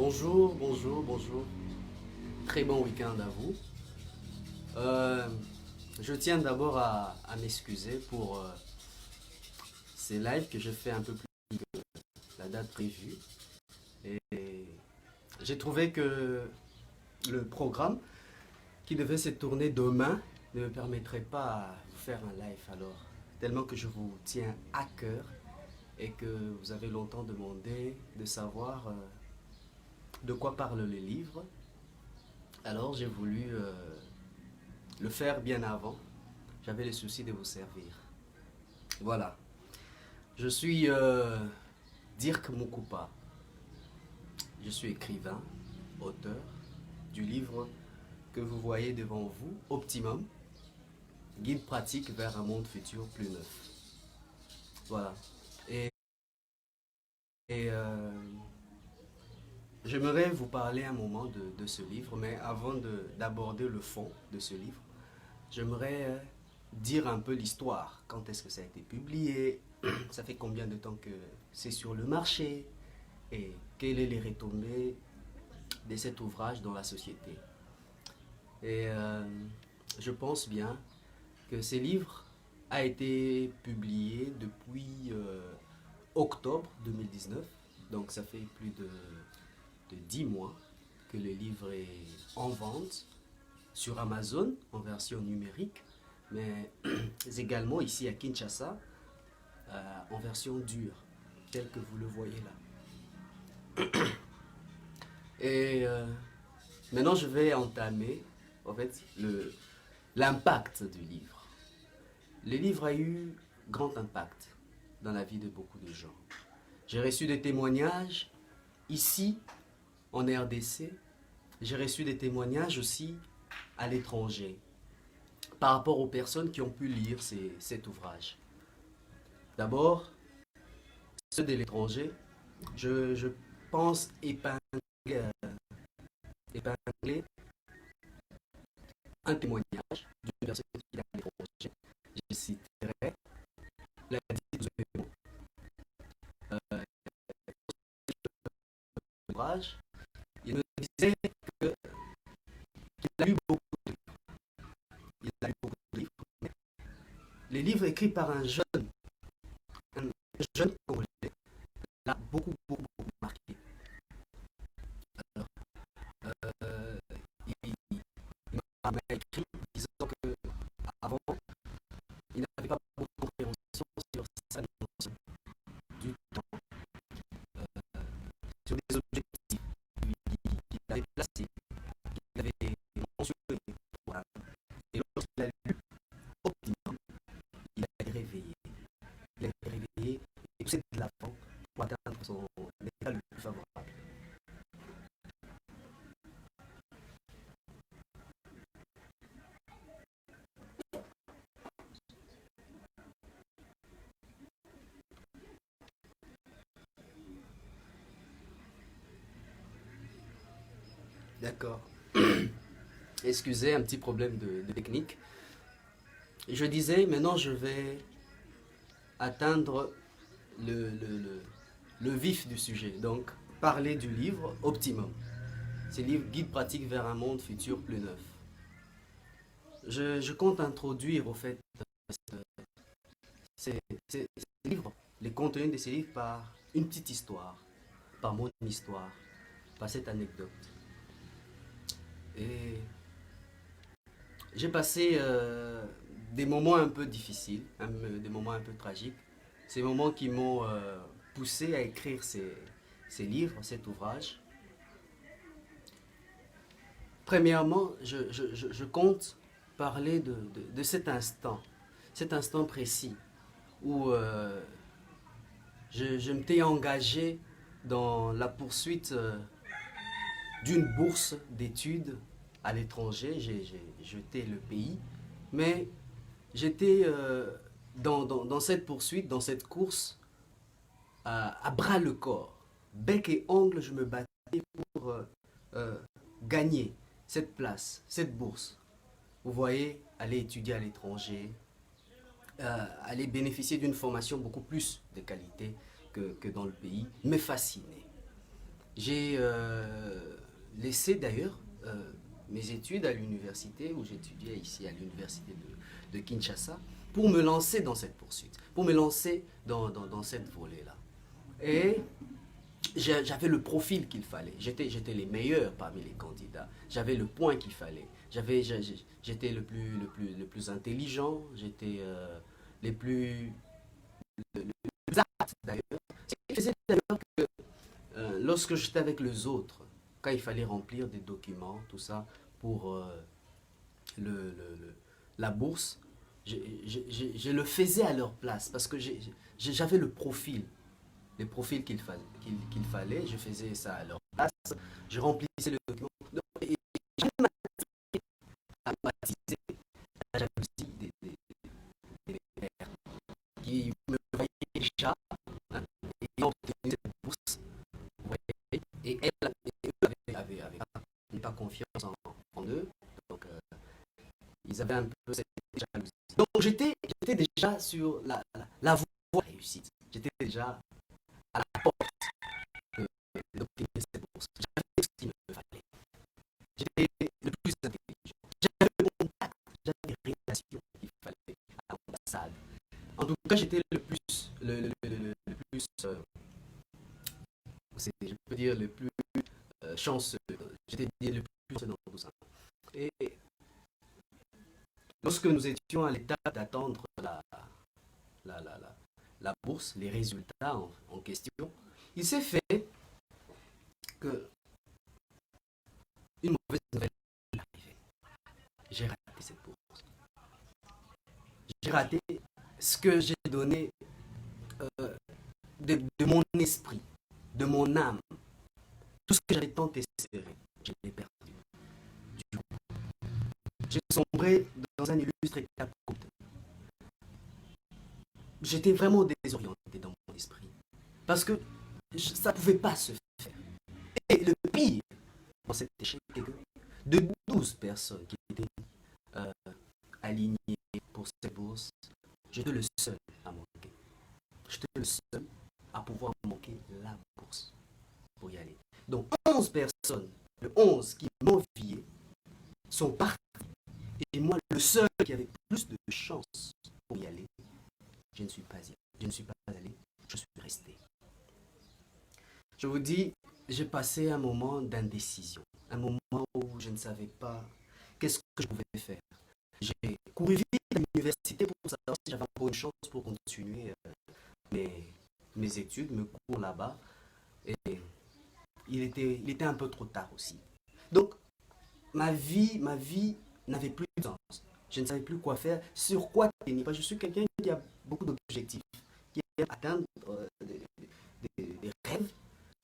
Bonjour, bonjour, bonjour. Très bon week-end à vous. Euh, je tiens d'abord à m'excuser pour ces lives que je fais un peu plus la date prévue. Et j'ai trouvé que le programme qui devait se tourner demain ne me permettrait pas de vous faire un live alors. Tellement que je vous tiens à cœur et que vous avez longtemps demandé de savoir de quoi parle le livre. Alors j'ai voulu le faire bien avant. J'avais le souci de vous servir. Voilà. Je suis Dirk Mukupa. Je suis écrivain, auteur du livre que vous voyez devant vous, Optimum, guide pratique vers un monde futur plus neuf. Voilà. Et, et j'aimerais vous parler un moment de ce livre, mais avant d'aborder le fond de ce livre, j'aimerais dire un peu l'histoire. Quand est-ce que ça a été publié? Ça fait combien de temps que c'est sur le marché? Et quelles sont les retombées de cet ouvrage dans la société? Et je pense bien que ce livre a été publié depuis octobre 2019. Donc ça fait plus de 10 mois que le livre est en vente sur Amazon en version numérique, mais également ici à Kinshasa en version dure, telle que vous le voyez là. Et maintenant, je vais entamer en fait l'impact du livre. Le livre a eu grand impact dans la vie de beaucoup de gens. J'ai reçu des témoignages ici en RDC. J'ai reçu des témoignages aussi à l'étranger par rapport aux personnes qui ont pu lire cet ouvrage. D'abord, ceux de l'étranger, je pense épingler un témoignage d'une personne qui est à l'étranger. Je citerai la dite ouvrage. Il me disait qu'il a lu beaucoup de livres. Il a lu beaucoup de livres. Les livres écrits par un jeune Congolais, l'a beaucoup, beaucoup, beaucoup marqué. Alors, euh, il m'a écrit disant que avant, il n'avait pas beaucoup de compréhension sur sa dimension du temps, sur des objectifs qu'il avait placés, qu'il avait mentionnés. Voilà. Et lorsqu'il a lu Optimum, il a été réveillé. Il a été réveillé et poussé de l'avant pour atteindre son état le plus favorable. D'accord. Excusez, un petit problème de technique. Je disais, maintenant je vais atteindre le vif du sujet. Donc, parler du livre Optimum. C'est le livre guide pratique vers un monde futur plus neuf. Je compte introduire au fait ces, ces livres, les contenus de ces livres par une petite histoire, par mon histoire, par cette anecdote. Et j'ai passé des moments un peu difficiles, des moments un peu tragiques, ces moments qui m'ont poussé à écrire ces livres, cet ouvrage. Premièrement, je compte parler de cet instant précis où je m'étais engagé dans la poursuite d'une bourse d'études à l'étranger. J'ai jeté le pays, mais j'étais dans cette poursuite, dans cette course, à bras le corps. Bec et ongle, je me battais pour euh, gagner cette place, cette bourse. Vous voyez, aller étudier à l'étranger, aller bénéficier d'une formation beaucoup plus de qualité que dans le pays, me fascinait. J'ai laissé d'ailleurs mes études à l'université où j'étudiais ici à l'université de Kinshasa pour me lancer dans cette poursuite, pour me lancer dans cette volée-là. Et j'avais le profil qu'il fallait. J'étais les meilleurs parmi les candidats. J'avais le point qu'il fallait. J'étais le plus intelligent. J'étais les plus, le plus apte d'ailleurs. Ce qui faisait d'ailleurs que lorsque j'étais avec les autres, quand il fallait remplir des documents, tout ça, pour la bourse, je le faisais à leur place parce que j'avais le profil qu'il fallait, je faisais ça à leur place, je remplissais le document. Et j'ai baptisé la jalousie des pères qui me voyaient déjà hein, et ont obtenu cette bourse. Vous voyez, et eux avaient pas confiance en eux. Donc, ils avaient un peu cette jalousie. Donc, j'étais déjà sur la voie de la réussite. J'étais déjà à la porte d'obtenir cette bourse. J'avais ce qu'il me fallait. J'étais le plus intelligent. J'avais le contact, j'avais les relations qu'il fallait à l'ambassade. En tout cas, j'étais le plus je peux dire, le plus chanceux. J'étais le plus chanceux dans tout ça. Et lorsque nous étions à l'étape d'attendre la, la, la, la bourse, les résultats en question, il s'est fait que une mauvaise nouvelle est arrivée. J'ai raté cette bourse. J'ai raté ce que j'ai donné de mon esprit, de mon âme. Tout ce que j'avais tant espéré, je l'ai perdu. Du coup, j'ai sombré dans un illustre catacombe. J'étais vraiment désorienté dans mon esprit. Parce que ça ne pouvait pas se faire. Et le pire dans cet échec, c'est que de 12 personnes qui étaient euh, alignées pour cette bourse, j'étais le seul à manquer. J'étais le seul à pouvoir manquer la bourse pour y aller. Donc 11 personnes, le 11 qui m'enviaient, sont partis. Et moi, le seul qui avait plus de chance pour y aller, je ne suis pas allé. Je ne suis pas allé, je suis resté. Je vous dis, j'ai passé un moment d'indécision, un moment où je ne savais pas qu'est-ce que je pouvais faire. J'ai couru vite à l'université pour savoir si j'avais encore une chance pour continuer mes études, mes cours là-bas. Et il était un peu trop tard aussi. Donc, ma vie n'avait plus de sens. Je ne savais plus quoi faire, sur quoi tenir. Parce que je suis quelqu'un qui a beaucoup d'objectifs, qui aime atteindre des rêves.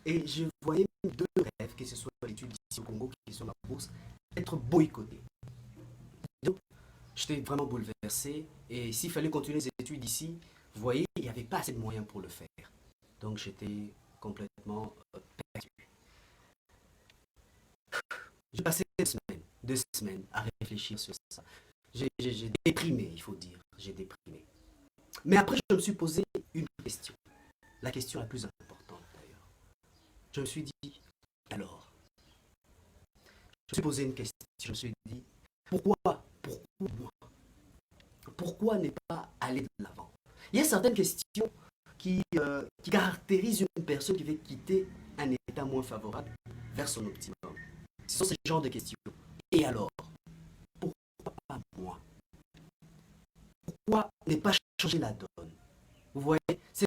Et je voyais deux rêves, que ce soit l'étude ici au Congo, qui sont la bourse, être boycottés. Donc, j'étais vraiment bouleversé. Et s'il fallait continuer les études ici, vous voyez, il n'y avait pas assez de moyens pour le faire. Donc, j'étais complètement perdu. J'ai passé 2 semaines à réfléchir sur ça. J'ai déprimé, il faut dire. J'ai déprimé. Mais après, je me suis posé une question. La question la plus importante d'ailleurs. Je me suis dit, alors, je me suis posé une question. Je me suis dit, pourquoi moi? Pourquoi ne pas aller de l'avant? Il y a certaines questions qui caractérisent une personne qui veut quitter un état moins favorable vers son optimum. Ce sont ces genres de questions. Et alors, pourquoi pas moi? Pourquoi ne pas changer la donne? Vous voyez, ces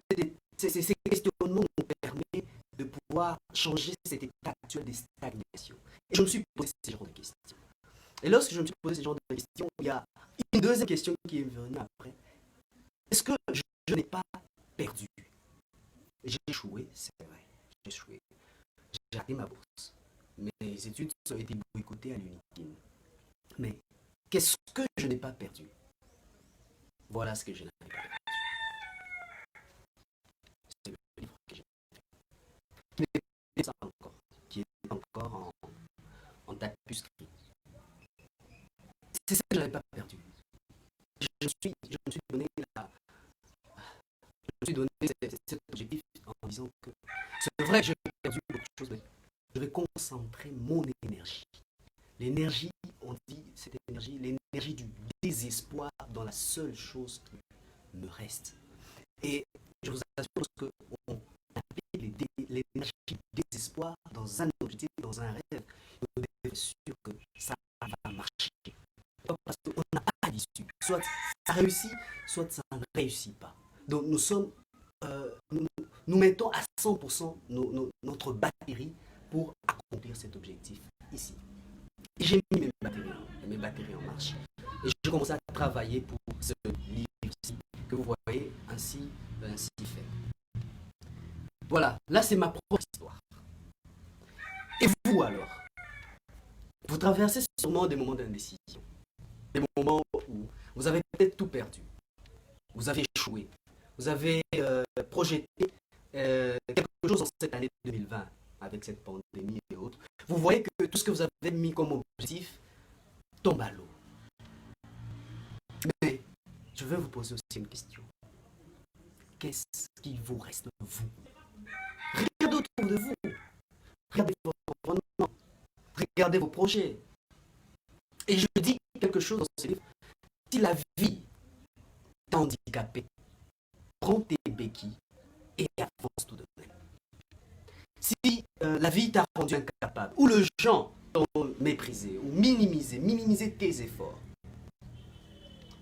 questionnements nous permettent de pouvoir changer cet état actuel de stagnation. Et je me suis posé ce genre de questions. Et lorsque je me suis posé ce genre de questions, il y a une deuxième question qui est venue après. Est-ce que je n'ai pas perdu? J'ai échoué, c'est vrai. J'ai échoué. J'ai raté ma bourse. Mes études ont été boycottées à l'UNIKIN. Mais qu'est-ce que je n'ai pas perdu? Voilà ce que je n'ai pas perdu. C'est le livre que j'ai qui n'est pas encore, qui est encore en tapuscrit. C'est ça que je n'avais pas perdu. Je me suis donné cet objectif en disant que c'est vrai que j'ai perdu beaucoup de choses, mais je vais concentrer mon énergie. L'énergie, on dit cette énergie, l'énergie du désespoir dans la seule chose qui me reste. Et je vous assure que on applique l'énergie du désespoir dans un objectif, dans un rêve, on est sûr que ça va marcher. Parce qu'on n'a pas d'issue. Soit ça réussit, soit ça ne réussit pas. Donc nous mettons à 100% notre batterie pour accomplir cet objectif ici. Et j'ai mis mes batteries en marche. Et je commence à travailler pour ce livre-ci que vous voyez ainsi fait. Voilà, là c'est ma propre histoire. Et vous alors? Vous traversez sûrement des moments d'indécision. Des moments où vous avez peut-être tout perdu. Vous avez échoué. Vous avez projeté quelque chose en cette année 2020 avec cette pandémie et autres. Vous voyez que tout ce que vous avez mis comme objectif tombe à l'eau. Mais je vais vous poser aussi une question. Qu'est-ce qu'il vous reste de vous? Regardez autour de vous. Regardez votre environnement. Regardez vos projets. Et je dis quelque chose dans ce livre. Si la vie t'a handicapé, prends tes béquilles et avance tout de même. Si la vie t'a rendu incapable, ou les gens t'ont méprisé, ou minimiser tes efforts,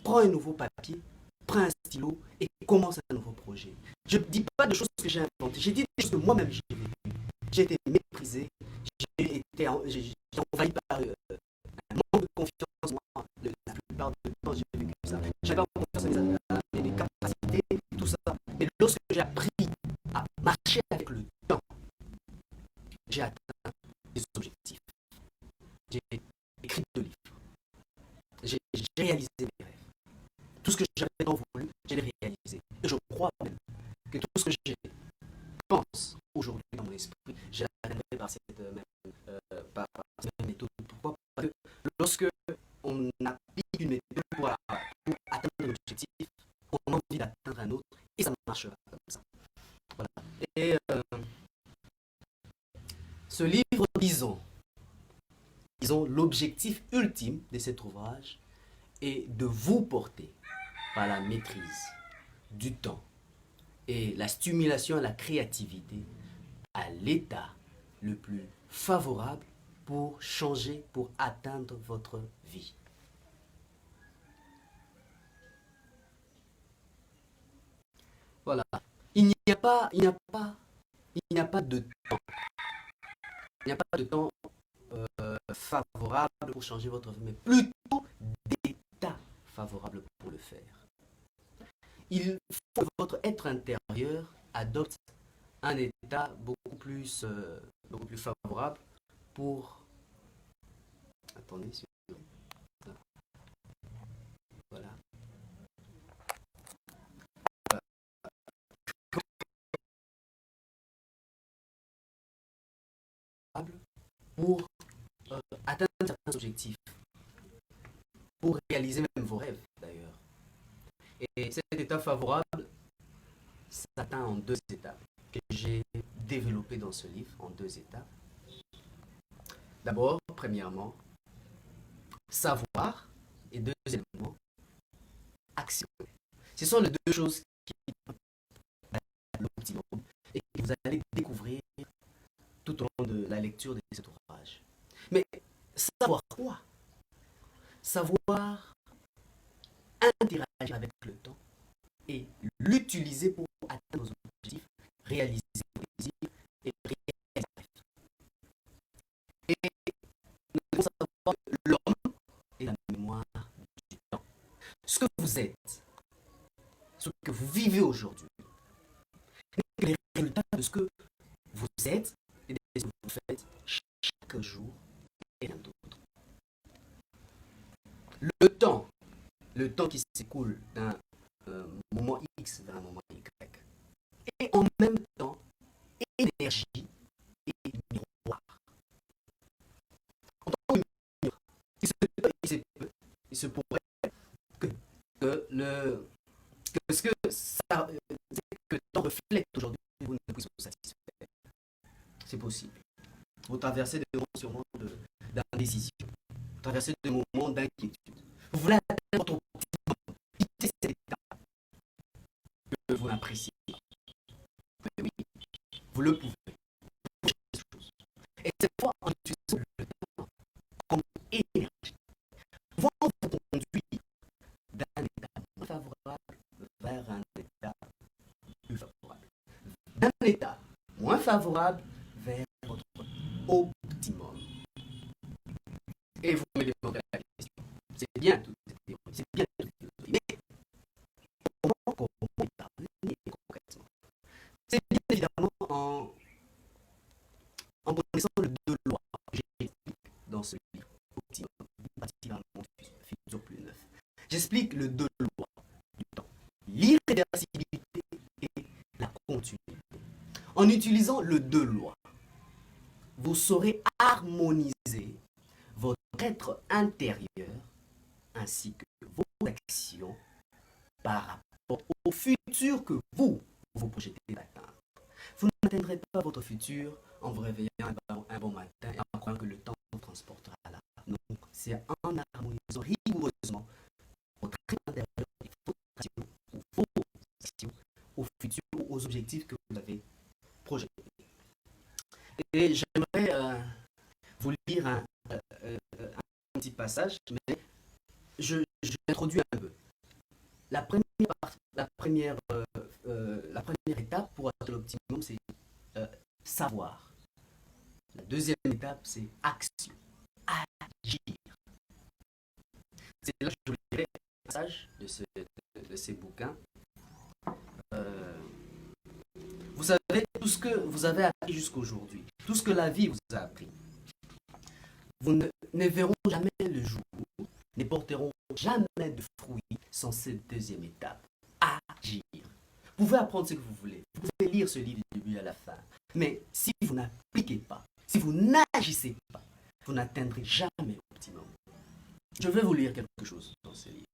prends un nouveau papier, prends un stylo et commence un nouveau projet. Je ne dis pas de choses que j'ai inventées, j'ai dit des choses que moi-même j'ai vécues. J'ai été méprisé, j'ai été envahi par un manque de confiance. Moi, la plupart du temps, j'ai vécu ça. Je n'avais pas confiance en mes capacités, tout ça. Mais lorsque j'ai appris à marcher avec le temps, j'ai atteint des objectifs. J'ai écrit 2 livres. J'ai réalisé mes rêves. Tout ce que j'avais tant voulu, je l'ai réalisé. Et je crois même que tout ce que je pense aujourd'hui dans mon esprit, je l'atteindrai par cette même méthode. Pourquoi? Parce que lorsque on applique une méthode pour atteindre un objectif, on a envie d'atteindre un autre et ça ne marche pas comme ça. Voilà. Et ce livre, disons, l'objectif ultime de cet ouvrage est de vous porter par la maîtrise du temps et la stimulation à la créativité à l'état le plus favorable pour changer, pour atteindre votre vie. Voilà. Il n'y a pas de temps. Il n'y a pas de temps favorable pour changer votre vie, mais plutôt d'état favorable pour le faire. Il faut que votre être intérieur adopte un état beaucoup plus favorable pour... Attendez, voilà. Pour atteindre certains objectifs, pour réaliser même vos rêves d'ailleurs. Et cet état favorable s'atteint en 2 étapes que j'ai développées dans ce livre, en 2 étapes. D'abord, premièrement, savoir et deuxièmement, action. Ce sont les 2 choses qui l'optimum et que vous allez découvrir tout au long de la lecture de cet ouvrage. Mais savoir quoi? Savoir interagir avec le temps et l'utiliser pour atteindre nos objectifs, réaliser nos désirs et réaliser nos rêves. Et nous devons savoir que l'homme est la mémoire du temps. Ce que vous êtes, ce que vous vivez aujourd'hui, n'est que les résultats de ce que vous êtes et de ce que vous faites chaque jour et l'un d'autre. Le temps qui s'écoule d'un moment X vers un moment Y, et en même temps énergie et miroir. En tant que miroir, il se pourrait que, ce que le temps reflète aujourd'hui, vous ne puissiez vous satisfaire. C'est possible. Vous traversez des moments sûrement d'indécision. Vous traversez des moments d'inquiétude. Vous voulez atteindre votre optimum. Quitter cet état que vous n'appréciez pas. Mais oui, vous le pouvez. Et cette fois, en utilisant le temps comme énergie, vous vous conduire d'un état moins favorable vers un état plus favorable. D'un état moins favorable vers votre optimum. Et vous me demandez la question. C'est bien toute cette théorie, c'est bien toute cette théorie. Mais comment y parvenir concrètement? C'est bien évidemment en connaissant le deux lois que j'explique dans ce livre, Optimum, particulièrement futur plus neuf. J'explique le deux lois du temps, l'irréversibilité et la continuité. En utilisant le deux lois, vous saurez harmoniser votre être intérieur ainsi que vos actions par rapport au futur que vous vous projetez d'atteindre. Vous n'atteindrez pas votre futur en vous réveillant un bon matin et en croyant que le temps vous transportera là. Non, c'est en harmonisant rigoureusement votre être intérieur et vos actions au futur ou aux objectifs que vous avez projetés. Et j'aimerais vous lire un petit passage, mais je l'introduis un peu. La première étape pour atteindre l'optimum, c'est savoir. La deuxième étape, c'est action, agir. C'est là que je vous lirai un passage de ces bouquins. Euh, vous savez, tout ce que vous avez appris jusqu'aujourd'hui, tout ce que la vie vous a appris, vous ne verront jamais le jour, ne porteront jamais de fruits sans cette deuxième étape, agir. Vous pouvez apprendre ce que vous voulez, vous pouvez lire ce livre du début à la fin, mais si vous n'appliquez pas, si vous n'agissez pas, vous n'atteindrez jamais l'optimum. Je vais vous lire quelque chose dans ce livre.